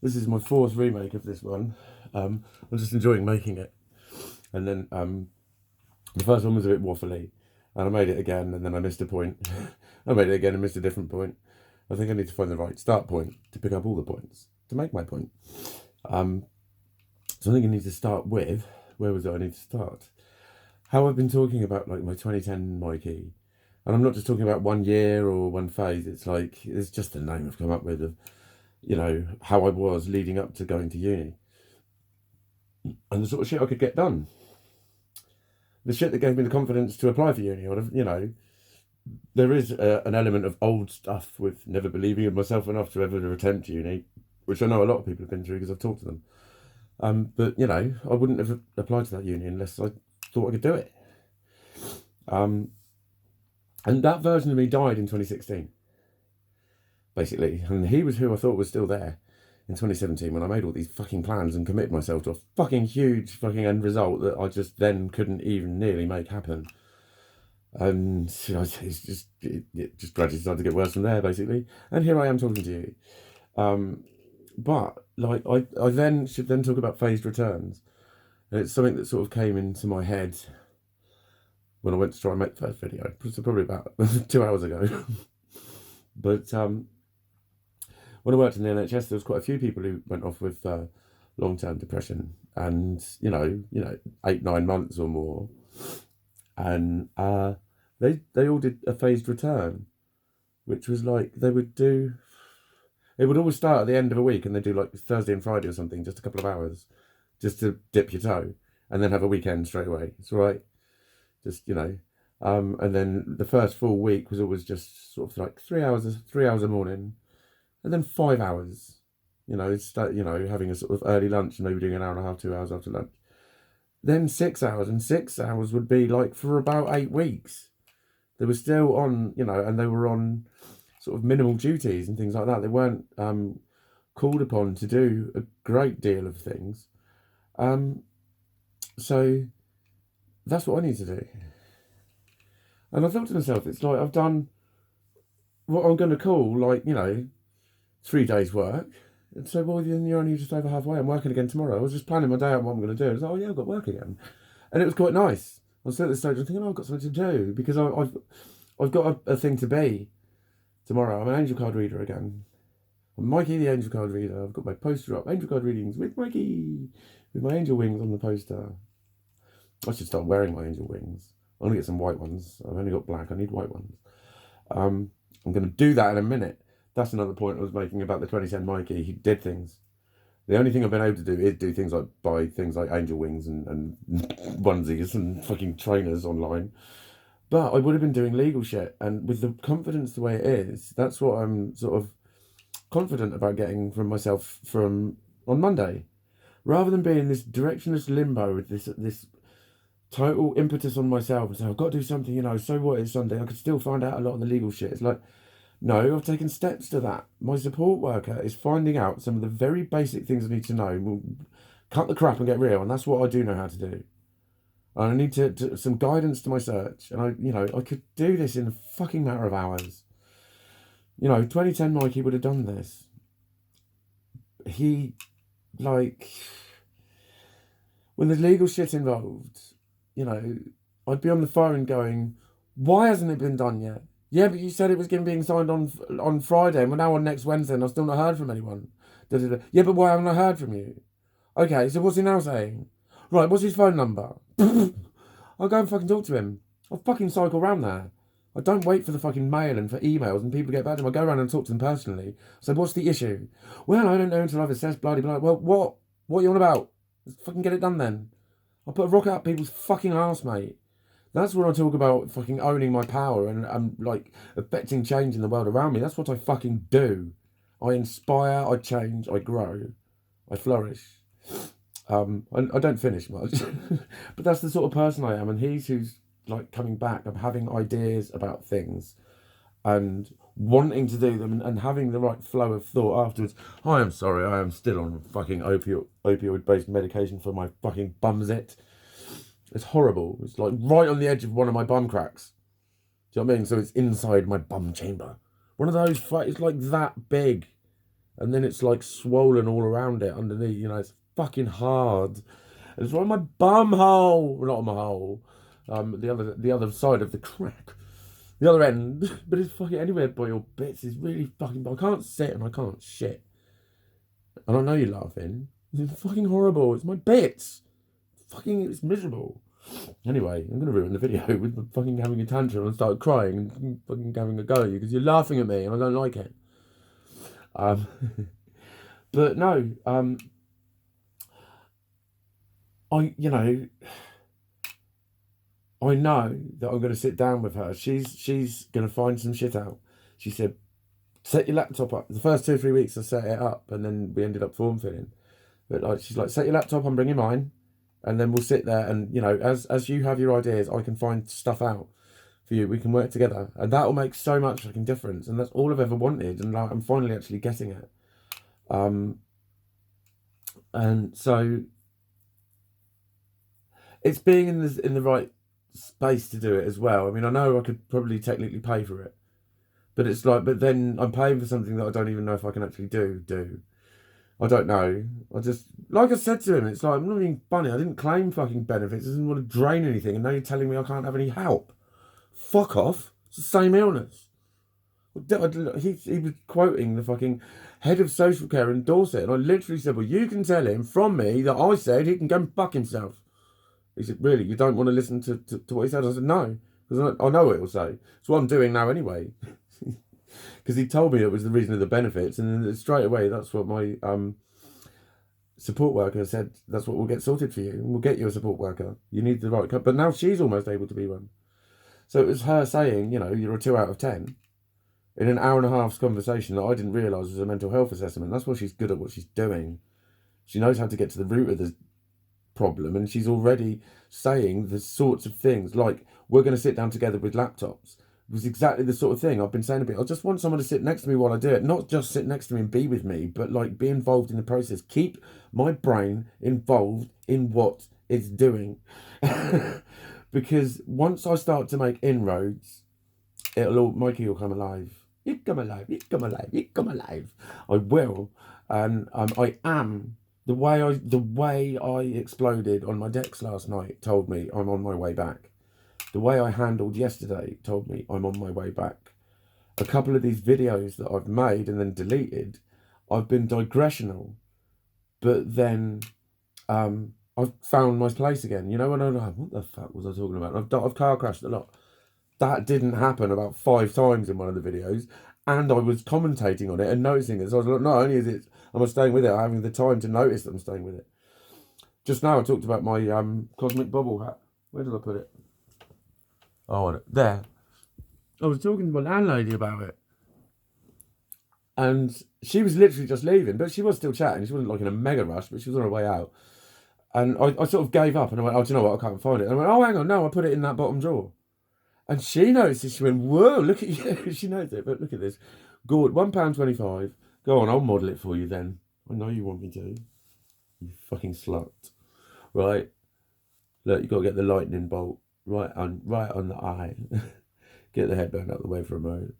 This is my fourth remake of this one. I'm just enjoying making it. And then the first one was a bit waffly, and I made it again, and then I missed a point. I made it again and missed a different point. I think I need to find the right start point to pick up all the points to make my point. So I think I need to start with, where was it I need to start? How I've been talking about like my 2010 Mikey. And I'm not just talking about 1 year or one phase. It's like, it's just a name I've come up with of, how I was leading up to going to uni. And the sort of shit I could get done. The shit that gave me the confidence to apply for uni. There is an element of old stuff with never believing in myself enough to ever attempt uni, which I know a lot of people have been through because I've talked to them. But I wouldn't have applied to that uni unless I thought I could do it. And that version of me died in 2016, basically. And he was who I thought was still there in 2017 when I made all these fucking plans and committed myself to a fucking huge fucking end result that I just then couldn't even nearly make happen. And it just gradually started to get worse from there, basically. And here I am talking to you. But like I then should then talk about phased returns. And it's something that sort of came into my head when I went to try and make the first video. So probably about 2 hours ago. But when I worked in the NHS, there was quite a few people who went off with long-term depression, and 8-9 months or more, and they all did a phased return, which was like they would do. It would always start at the end of a week, and they do like Thursday and Friday or something, just a couple of hours, just to dip your toe, and then have a weekend straight away. It's all right, just and then the first full week was always just sort of like 3 hours a morning, and then 5 hours. Having a sort of early lunch and maybe doing an hour and a half, 2 hours after lunch. Then 6 hours, and 6 hours would be like for about 8 weeks. They were still on, and they were on sort of minimal duties and things like that. They weren't called upon to do a great deal of things. So that's what I need to do. And I thought to myself, it's like I've done what I'm going to call 3 days work. And so, well, then you're only just over halfway. I'm working again tomorrow. I was just planning my day out what I'm going to do. I was like, oh yeah, I've got work again. And it was quite nice. I was at this stage, I'm thinking, I've got something to do because I've got a thing to be tomorrow. I'm an angel card reader again. I'm Mikey the angel card reader. I've got my poster up. Angel card readings with Mikey. With my angel wings on the poster. I should start wearing my angel wings. I'm going to get some white ones. I've only got black. I need white ones. I'm going to do that in a minute. That's another point I was making about the 2010 Mikey. He did things. The only thing I've been able to do is do things like buy things like angel wings and onesies and fucking trainers online. But I would have been doing legal shit. And with the confidence the way it is, that's what I'm sort of confident about getting from myself from on Monday. Rather than being in this directionless limbo with this total impetus on myself and say, I've got to do something, so what, it's Sunday. I could still find out a lot of the legal shit. It's like, no, I've taken steps to that. My support worker is finding out some of the very basic things I need to know. We'll cut the crap and get real, and that's what I do know how to do. And I need to some guidance to my search, and I could do this in a fucking matter of hours. 2010 Mikey would have done this. He, when there's legal shit involved, I'd be on the phone going, why hasn't it been done yet? Yeah, but you said it was being signed on Friday, and we're now on next Wednesday, and I've still not heard from anyone. Da-da-da. Yeah, but why haven't I heard from you? Okay, so what's he now saying? Right, what's his phone number? I'll go and fucking talk to him. I'll fucking cycle round there. I don't wait for the fucking mail and for emails and people to get back to them. I go around and talk to them personally. So what's the issue? Well, I don't know until I've assessed bloody blah. Well, what? What are you on about? Let's fucking get it done then. I'll put a rocket up people's fucking arse, mate. That's when I talk about fucking owning my power and affecting change in the world around me. That's what I fucking do. I inspire, I change, I grow, I flourish. I don't finish much, but that's the sort of person I am. And he's who's coming back. I'm having ideas about things and wanting to do them and having the right flow of thought afterwards. I am sorry, I am still on fucking opioid-based medication for my fucking bumzit. It's horrible. It's right on the edge of one of my bum cracks. Do you know what I mean? So it's inside my bum chamber. One of those, it's like that big. and then it's like swollen all around it underneath. You know, it's fucking hard. And it's right on my bum hole, well, not on my hole, the other side of the crack, the other end. But it's fucking anywhere by your bits. It's really fucking. I can't sit and I can't shit. And I know you're laughing. It's fucking horrible. It's my bits. Fucking, it's miserable. Anyway, I'm gonna ruin the video with fucking having a tantrum and start crying and fucking having a go at you because you're laughing at me and I don't like it. But no, I know that I'm gonna sit down with her. She's gonna find some shit out. She said, set your laptop up. The first 2 or 3 weeks I set it up and then we ended up form filling. But like, she's like, set your laptop, I'm bringing mine. And then we'll sit there and, you know, as you have your ideas, I can find stuff out for you. We can work together. And that will make so much fucking difference. And that's all I've ever wanted. And like, I'm finally actually getting it. And so it's being in the right space to do it as well. I mean, I know I could probably technically pay for it. But it's like, but then I'm paying for something that I don't even know if I can actually do. I don't know. I just, like I said to him, it's like, I'm not being funny. I didn't claim fucking benefits. I didn't want to drain anything. And now you're telling me I can't have any help. Fuck off. It's the same illness. He was quoting the fucking head of social care in Dorset. And I literally said, well, you can tell him from me that I said he can go and fuck himself. He said, really? You don't want to listen to what he said? I said, no. Because I know what he'll say. It's what I'm doing now anyway. Because he told me it was the reason of the benefits, and then straight away that's what my support worker said. That's what we'll get sorted for you, and we'll get you a support worker. You need the right. But now she's almost able to be one. So it was her saying, you know, you're a 2 out of 10 in an hour and a half's conversation that I didn't realise was a mental health assessment. That's why she's good at what she's doing. She knows how to get to the root of the problem, and she's already saying the sorts of things like, we're going to sit down together with laptops. It was exactly the sort of thing I've been saying a bit. I just want someone to sit next to me while I do it. Not just sit next to me and be with me, but like be involved in the process. Keep my brain involved in what it's doing. Because once I start to make inroads, Mikey will come alive. You come alive, you come alive, you come alive. I will. And I am. The way I exploded on my decks last night told me I'm on my way back. The way I handled yesterday told me I'm on my way back. A couple of these videos that I've made and then deleted, I've been digressional, but then I've found my place again. You know, when I'm like, what the fuck was I talking about? I've car crashed a lot. That didn't happen about 5 times in one of the videos, and I was commentating on it and noticing it. So I was like, not only am I staying with it, I'm having the time to notice that I'm staying with it. Just now I talked about my cosmic bubble hat. Where did I put it? Oh, there. I was talking to my landlady about it. And she was literally just leaving, but she was still chatting. She wasn't like in a mega rush, but she was on her way out. And I sort of gave up and I went, oh, do you know what? I can't find it. And I went, oh, hang on, no, I put it in that bottom drawer. And she noticed it. She went, whoa, look at you. She knows it, but look at this. Good, £1.25. Go on, I'll model it for you then. I know you want me to. You fucking slut. Right. Look, you've got to get the lightning bolt right on the eye. Get the headband out of the way for a moment.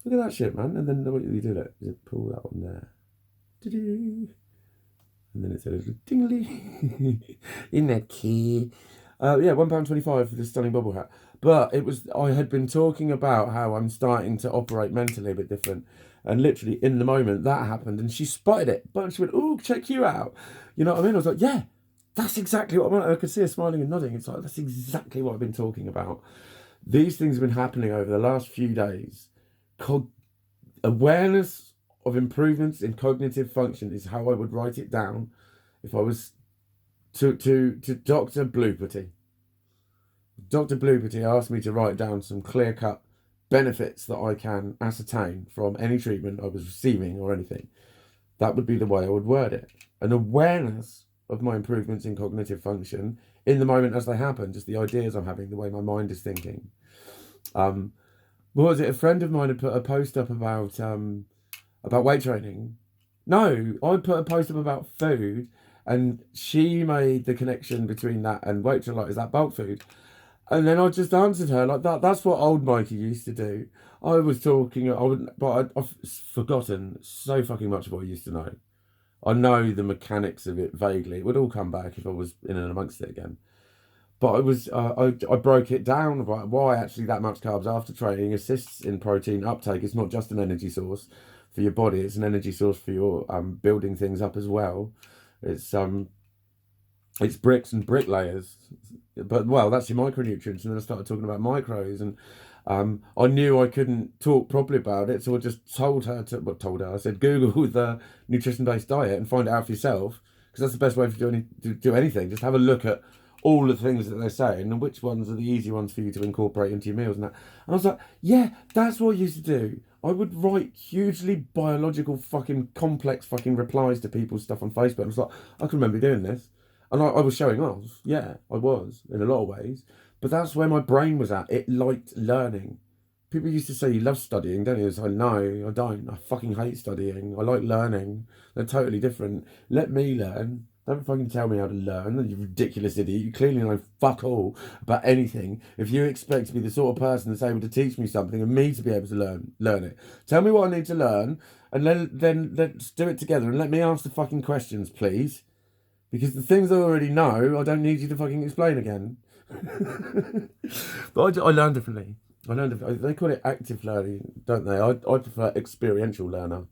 Look at that shit, man. And then what you do that, you pull that one there. And then it's a little tingly in that key. Yeah, £1.25 for this stunning bubble hat. But I had been talking about how I'm starting to operate mentally a bit different. And literally in the moment that happened and she spotted it. But she went, oh, check you out. You know what I mean? I was like, yeah, that's exactly what I want. I could see her smiling and nodding. It's like, that's exactly what I've been talking about. These things have been happening over the last few days. Awareness of improvements in cognitive function is how I would write it down if I was to Dr. Blooperty. Dr. Blooperty asked me to write down some clear-cut benefits that I can ascertain from any treatment I was receiving or anything. That would be the way I would word it. An awareness of my improvements in cognitive function in the moment as they happen, just the ideas I'm having, the way my mind is thinking. What was it? A friend of mine had put a post up about weight training. No, I put a post up about food, and she made the connection between that and weight training. Like, is that bulk food? And then I just answered her like that. That's what old Mikey used to do. I was talking, I would, but I've forgotten so fucking much of what I used to know. I know the mechanics of it vaguely. It would all come back if I was in and amongst it again. But I broke it down about why actually that much carbs after training assists in protein uptake. It's not just an energy source for your body; it's an energy source for your building things up as well. It's it's bricks and bricklayers, but well, that's your micronutrients. And then I started talking about micros, and I knew I couldn't talk properly about it, so I just told her to. Well, told her I said Google the nutrition-based diet and find it out for yourself, because that's the best way to do anything. Just have a look at all the things that they're saying and which ones are the easy ones for you to incorporate into your meals and that. And I was like, yeah, that's what I used to do. I would write hugely biological fucking complex fucking replies to people's stuff on Facebook. I was like, I can remember doing this. And I was showing off. Yeah, I was in a lot of ways. But that's where my brain was at. It liked learning. People used to say you love studying, don't you? It's like, no, I don't. I fucking hate studying. I like learning. They're totally different. Let me learn. Don't fucking tell me how to learn. You ridiculous idiot. You clearly know fuck all about anything. If you expect to be the sort of person that's able to teach me something and me to be able to learn it. Tell me what I need to learn, and then let's do it together, and let me ask the fucking questions, please. Because the things I already know, I don't need you to fucking explain again. But I learn differently. They call it active learning, don't they? I prefer experiential learner.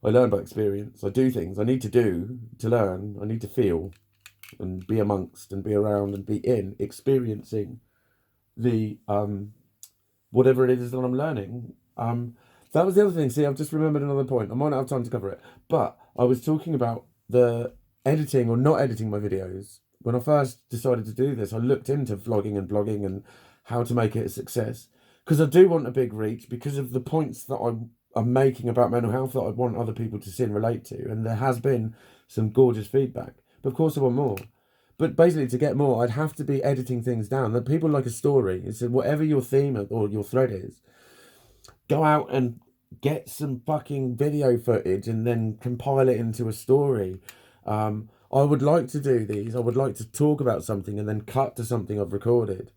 I learn by experience. I do things I need to do to learn. I need to feel and be amongst and be around and be in, experiencing the whatever it is that I'm learning. That was the other thing. See, I've just remembered another point. I might not have time to cover it, but I was talking about the editing or not editing my videos. When I first decided to do this, I looked into vlogging and blogging and how to make it a success, because I do want a big reach because of the points that I'm making about mental health that I want other people to see and relate to. And there has been some gorgeous feedback, but of course I want more. But basically, to get more, I'd have to be editing things down. That people like a story. It's whatever your theme or your thread is, go out and get some fucking video footage and then compile it into a story. I would like to do these. I would like to talk about something and then cut to something I've recorded.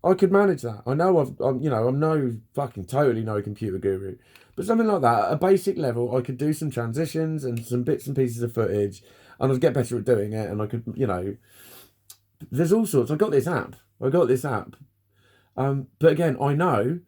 I could manage that. I know I'm no fucking totally no computer guru, but something like that at a basic level, I could do some transitions and some bits and pieces of footage, and I'd get better at doing it. And I could, there's all sorts. I got this app. But again, I know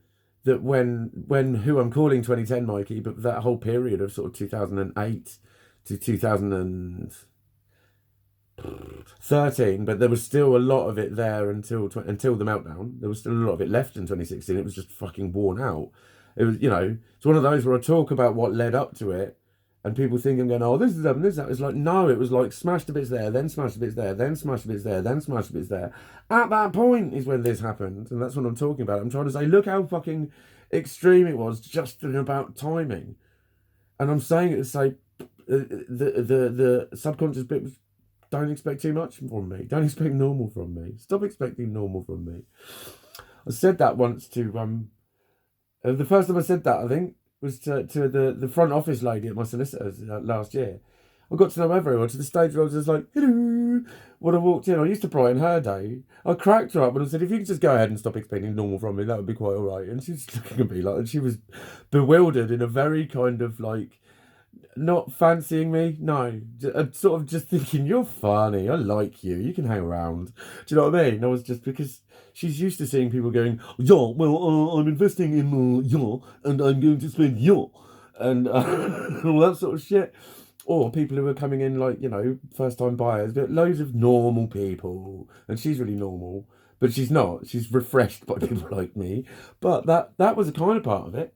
that when who I'm calling 2010 Mikey, but that whole period of sort of 2008 to 2013, but there was still a lot of it there until the meltdown. There was still a lot of it left in 2016. It was just fucking worn out. It was, it's one of those where I talk about what led up to it, and people think I'm going, oh, this is that. It's like, no, it was like smashed the bits there, then smashed the bits there, then smashed the bits there, then smashed the bits there. At that point is when this happened, and that's what I'm talking about. I'm trying to say, look how fucking extreme it was just in about timing. And I'm saying it to say the subconscious bit was, don't expect too much from me. Don't expect normal from me. Stop expecting normal from me. I said that once to the first time I said that, I think, was to the front office lady at my solicitor's last year. I got to know everyone to the stage where I was just like, hello. When I walked in, I used to brighten her day. I cracked her up and I said, if you could just go ahead and stop expecting normal from me, that would be quite all right. And she was looking at me like, and she was bewildered in a very kind of like, not fancying me, no. Sort of just thinking, you're funny, I like you, you can hang around. Do you know what I mean? I was just, because she's used to seeing people going, yeah, well, I'm investing in, and I'm going to spend, and all that sort of shit. Or people who are coming in like, first time buyers, but loads of normal people. And she's really normal, but she's not. She's refreshed by people like me. But that was a kind of part of it.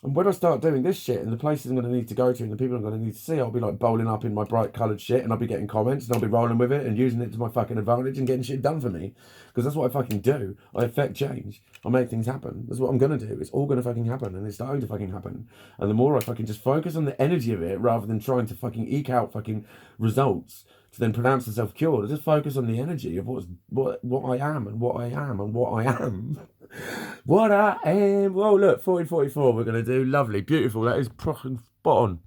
And when I start doing this shit and the places I'm going to need to go to and the people I'm going to need to see, I'll be like bowling up in my bright coloured shit and I'll be getting comments and I'll be rolling with it and using it to my fucking advantage and getting shit done for me. Because that's what I fucking do. I affect change. I make things happen. That's what I'm going to do. It's all going to fucking happen, and it's starting to fucking happen. And the more I fucking just focus on the energy of it rather than trying to fucking eke out fucking results to then pronounce myself cured, I just focus on the energy of what I am and what I am and what I am. What I am. Well, look, 1444 we're going to do. Lovely, beautiful. That is fucking spot on.